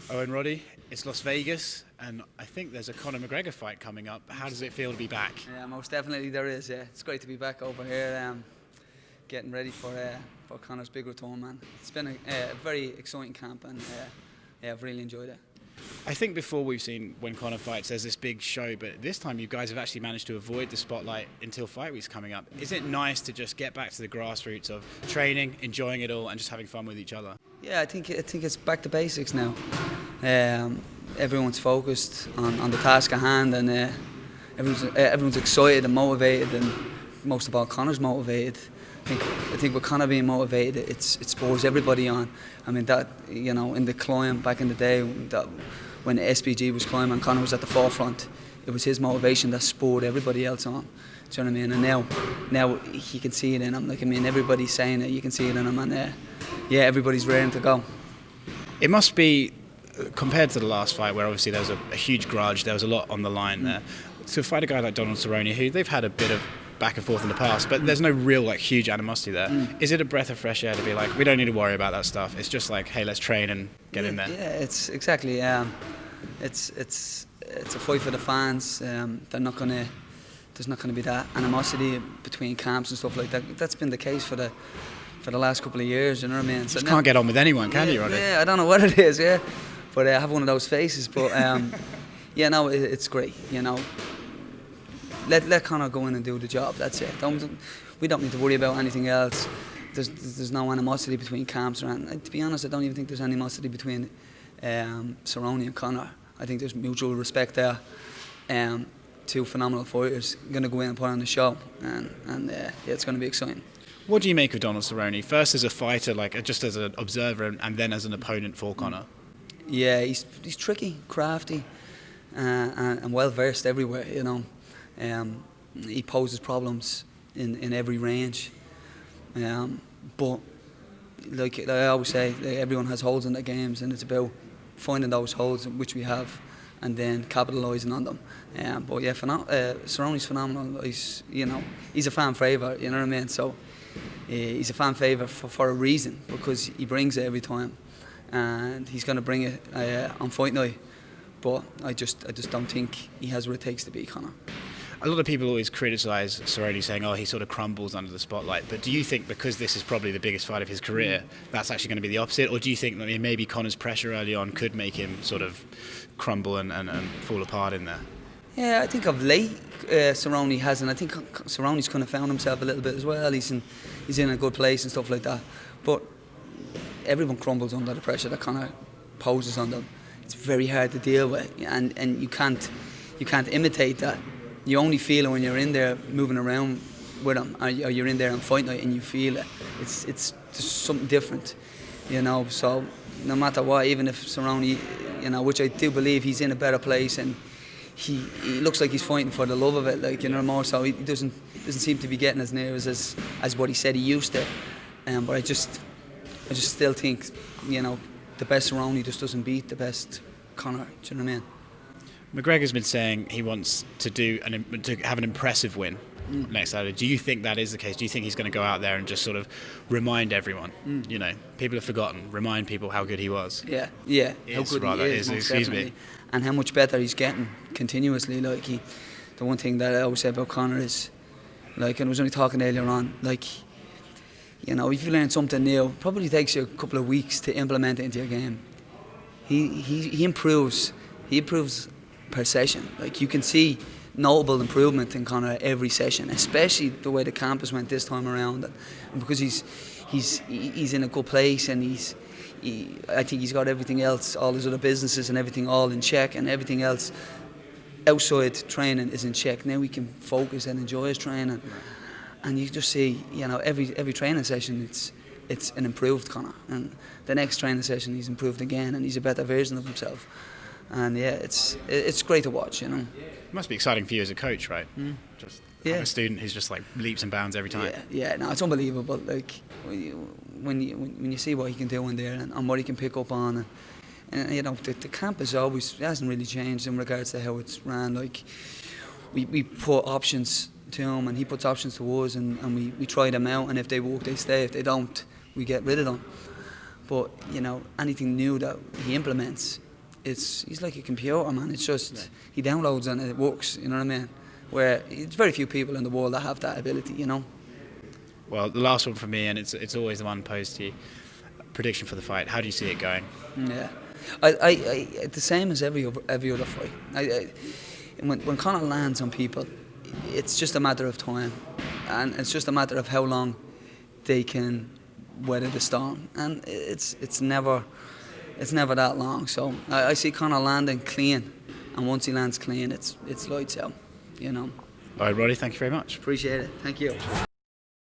Owen Roddy, it's Las Vegas, and I think there's a Conor McGregor fight coming up. How does it feel to be back? Yeah, most definitely there is. Yeah, it's great to be back over here, getting ready for Conor's big return, man. It's been a very exciting camp, and yeah, I've really enjoyed it. I think before we've seen when Conor fights, there's this big show, but this time you guys have actually managed to avoid the spotlight until fight week's coming up. Is it nice to just get back to the grassroots of training, enjoying it all, and just having fun with each other? Yeah, I think it's back to basics now. Everyone's focused on the task at hand, and everyone's excited and motivated, and most of all, Conor's motivated. I think with Conor being motivated, it spurs everybody on. I mean, that, you know, in the climb back in the day, when SBG was climbing and Conor was at the forefront, it was his motivation that spurred everybody else on. Do you know what I mean? And now he can see it in him. Like, I mean, everybody's saying it, you can see it in him, and yeah, everybody's ready to go. It must be, compared to the last fight, where obviously there was a huge grudge, there was a lot on the line there. To fight a guy like Donald Cerrone, who they've had a bit of back and forth in the past, but there's no real huge animosity there. Is it a breath of fresh air to be like, we don't need to worry about that stuff? It's just like, hey, let's train and get in there. Yeah, it's exactly. It's a fight for the fans. There's not gonna be that animosity between camps and stuff like that. That's been the case for the last couple of years. You know what I mean? You just can't get on with anyone, can you, Roddy? Yeah, I don't know what it is. Yeah, but I have one of those faces. But yeah, no, it's great. You know. Let Conor go in and do the job. That's it. We don't need to worry about anything else. There's no animosity between camps or anything. To be honest, I don't even think there's animosity between Cerrone and Conor. I think there's mutual respect there. Two phenomenal fighters going to go in and put on the show, and yeah, it's going to be exciting. What do you make of Donald Cerrone? First as a fighter, just as an observer, and then as an opponent for Conor. Yeah, he's tricky, crafty, and well versed everywhere. You know. He poses problems in every range, but like I always say, everyone has holes in their games, and it's about finding those holes, which we have, and then capitalising on them. But yeah, Cerrone's phenomenal. He's a fan favourite. You know what I mean? So he's a fan favourite for a reason, because he brings it every time, and he's going to bring it on fight night. But I just don't think he has what it takes to beat Conor. A lot of people always criticise Cerrone, saying, oh, he sort of crumbles under the spotlight. But do you think because this is probably the biggest fight of his career, that's actually going to be the opposite? Or do you think that maybe Conor's pressure early on could make him sort of crumble and fall apart in there? Yeah, I think of late Cerrone hasn't. I think Cerrone's kind of found himself a little bit as well. He's in a good place and stuff like that. But everyone crumbles under the pressure that Conor poses on them. It's very hard to deal with, and you can't imitate that. You only feel it when you're in there moving around with him, or you're in there on fight night and you feel it. It's just something different, you know. So no matter what, even if Cerrone, you know, which I do believe he's in a better place, and he looks like he's fighting for the love of it, like, you know, more so. He doesn't seem to be getting as near as what he said he used to. But I just still think, you know, the best Cerrone just doesn't beat the best Conor. Do you know what I mean? McGregor's been saying he wants to have an impressive win next Saturday. Do you think that is the case? Do you think he's going to go out there and just sort of remind everyone? You know, people have forgotten. Remind people how good he was. Yeah. How good rather, he is, excuse me. And how much better he's getting continuously. Like, the one thing that I always say about Conor is, like, and I was only talking earlier on, like, you know, if you learn something new, it probably takes you a couple of weeks to implement it into your game. He improves. He improves per session. Like, you can see notable improvement in Conor every session, especially the way the campus went this time around, and because he's in a good place, and I think he's got everything else, all his other businesses and everything all in check, and everything else outside training is in check. Now he can focus and enjoy his training, and you just see, you know, every training session it's an improved Conor, and the next training session he's improved again, and he's a better version of himself. And yeah, it's great to watch, you know. It must be exciting for you as a coach, right? Just have a student who's just like leaps and bounds every time. Yeah, no, it's unbelievable. Like, when you see what he can do in there, and what he can pick up on, and you know, the camp hasn't really changed in regards to how it's ran. Like, we put options to him, and he puts options to us, and we try them out, and if they work, they stay. If they don't, we get rid of them. But you know, anything new that he implements, he's like a computer, man. It's just he downloads and it works. You know what I mean? Where it's very few people in the world that have that ability. You know. Well, the last one for me, and it's always the one posed to you. Prediction for the fight. How do you see it going? Yeah, I the same as every other fight. When Conor lands on people, it's just a matter of time, and it's just a matter of how long they can weather the storm, and it's never that long. So I see Conor landing clean, and once he lands clean, it's lights out. You know. All right, Roddy. Thank you very much. Appreciate it. Thank you.